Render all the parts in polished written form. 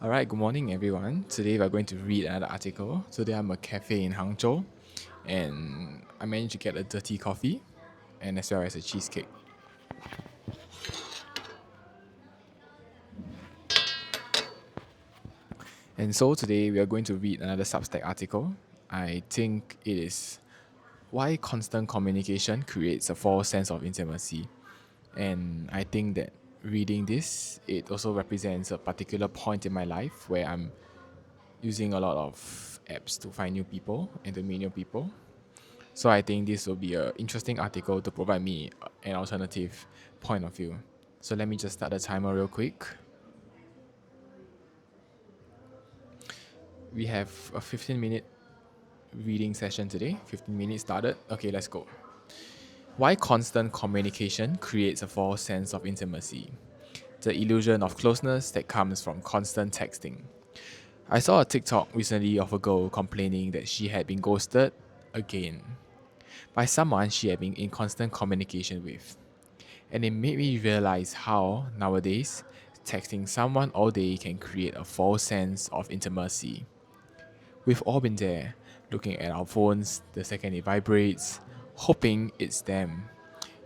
Alright, good morning everyone. Today we're going to read another article. Today I'm a cafe in Hangzhou and I managed to get a dirty coffee and as well as a cheesecake. And so today we are going to read another Substack article. I think it is why constant communication creates a false sense of intimacy. And I think that reading this, it also represents a particular point in my life where I'm using a lot of apps to find new people and to meet new people. So I think this will be an interesting article to provide me an alternative point of view. So let me just start the timer real quick. We have a 15-minute reading session today. 15 minutes started. Okay, let's go. Why constant communication creates a false sense of intimacy? The illusion of closeness that comes from constant texting. I saw a TikTok recently of a girl complaining that she had been ghosted again by someone she had been in constant communication with. And it made me realize how, nowadays, texting someone all day can create a false sense of intimacy. We've all been there, looking at our phones the second it vibrates, hoping it's them,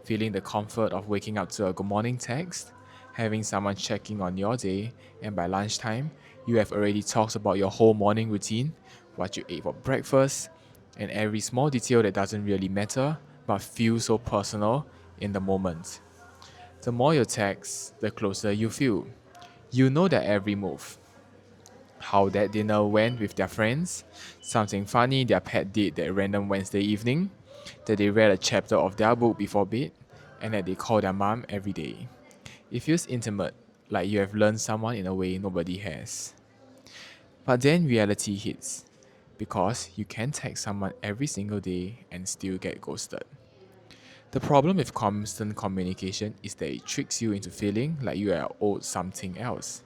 feeling the comfort of waking up to a good morning text, having someone checking on your day, and by lunchtime, you have already talked about your whole morning routine, what you ate for breakfast, and every small detail that doesn't really matter but feels so personal in the moment. The more you text, the closer you feel. You know their every move. How that dinner went with their friends, something funny their pet did that random Wednesday evening, that they read a chapter of their book before bed, and that they call their mom every day. It feels intimate, like you have learned someone in a way nobody has. But then reality hits, because you can text someone every single day and still get ghosted. The problem with constant communication is that it tricks you into feeling like you are owed something else: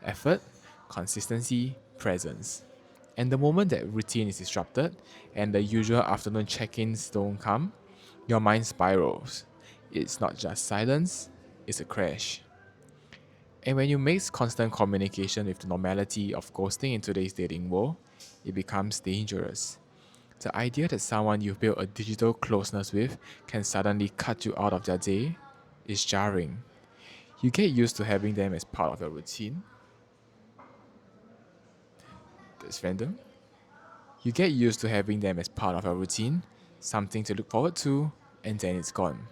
effort, consistency, presence. And the moment that routine is disrupted and the usual afternoon check ins don't come, your mind spirals. It's not just silence, it's a crash. And when you mix constant communication with the normality of ghosting in today's dating world, it becomes dangerous. The idea that someone you've built a digital closeness with can suddenly cut you out of their day is jarring. You get used to having them as part of your routine. That's random. You get used to having them as part of your routine, something to look forward to, and then it's gone.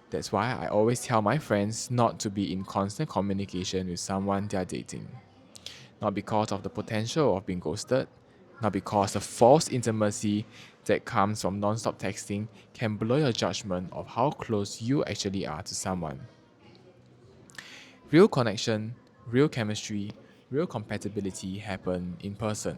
That's why I always tell my friends not to be in constant communication with someone they're dating. Not because of the potential of being ghosted, not because the false intimacy that comes from non-stop texting can blur your judgment of how close you actually are to someone. Real connection, real chemistry, real compatibility happen in person.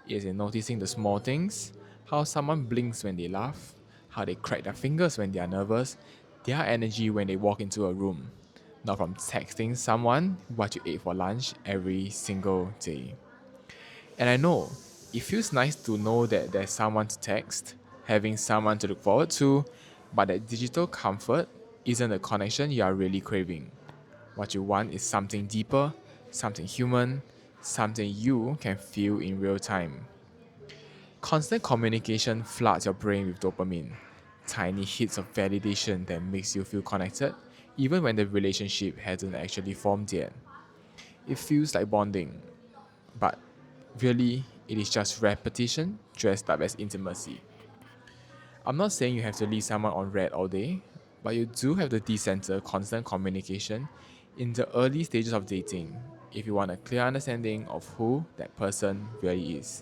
It is in noticing the small things, how someone blinks when they laugh, how they crack their fingers when they are nervous, their energy when they walk into a room, not from texting someone what you ate for lunch every single day. And I know it feels nice to know that there's someone to text, having someone to look forward to, but that digital comfort isn't a connection you are really craving. What you want is something deeper, something human, something you can feel in real time. Constant communication floods your brain with dopamine, tiny hits of validation that makes you feel connected, even when the relationship hasn't actually formed yet. It feels like bonding, but really, it is just repetition dressed up as intimacy. I'm not saying you have to leave someone on red all day, but you do have to decenter constant communication in the early stages of dating if you want a clear understanding of who that person really is.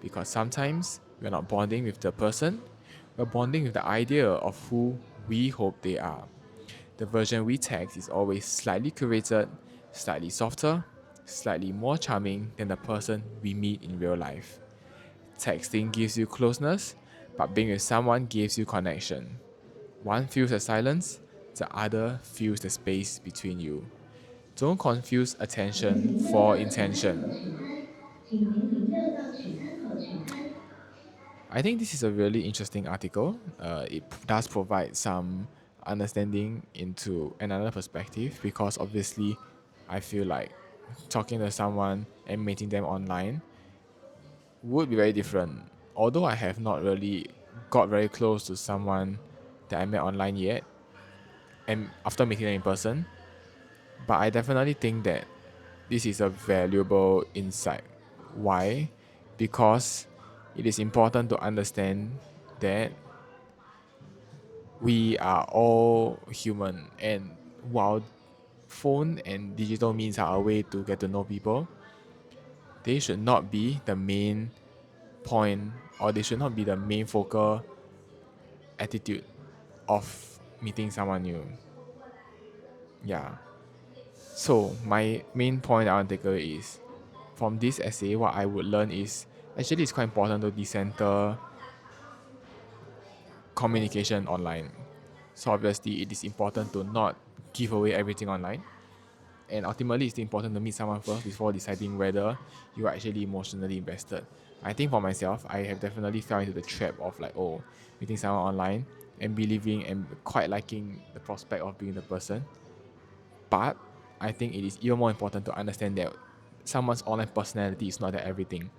Because sometimes we're not bonding with the person, we're bonding with the idea of who we hope they are. The version we text is always slightly curated, slightly softer, slightly more charming than the person we meet in real life. Texting gives you closeness, but being with someone gives you connection. One feels the silence, the other feels the space between you. Don't confuse attention for intention. I think this is a really interesting article. It does provide some understanding into another perspective because obviously I feel like talking to someone and meeting them online would be very different. Although I have not really got very close to someone that I met online yet, and after meeting them in person, but I definitely think that this is a valuable insight. Why? Because it is important to understand that we are all human, and while phone and digital means are a way to get to know people, they should not be the main point, or they should not be the main focal attitude of meeting someone new. Yeah. So my main point I want to take away is from this essay, what I would learn is actually it's quite important to decenter communication online. So obviously it is important to not give away everything online. And ultimately it's important to meet someone first before deciding whether you are actually emotionally invested. I think for myself, I have definitely fell into the trap of like, oh, meeting someone online and believing and quite liking the prospect of being the person. But I think it is even more important to understand that someone's online personality is not that everything.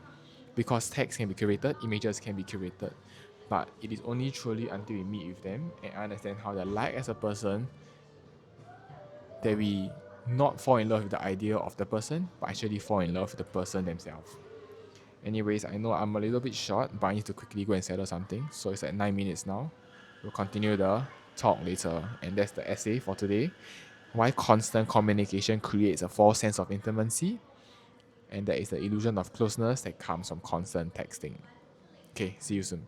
Because text can be curated, images can be curated. But it is only truly until we meet with them and understand how they're like as a person that we not fall in love with the idea of the person, but actually fall in love with the person themselves. Anyways, I know I'm a little bit short, but I need to quickly go and settle something. So it's at 9 minutes now. We'll continue the talk later. And that's the essay for today. Why constant communication creates a false sense of intimacy, and that is the illusion of closeness that comes from constant texting. Okay, see you soon.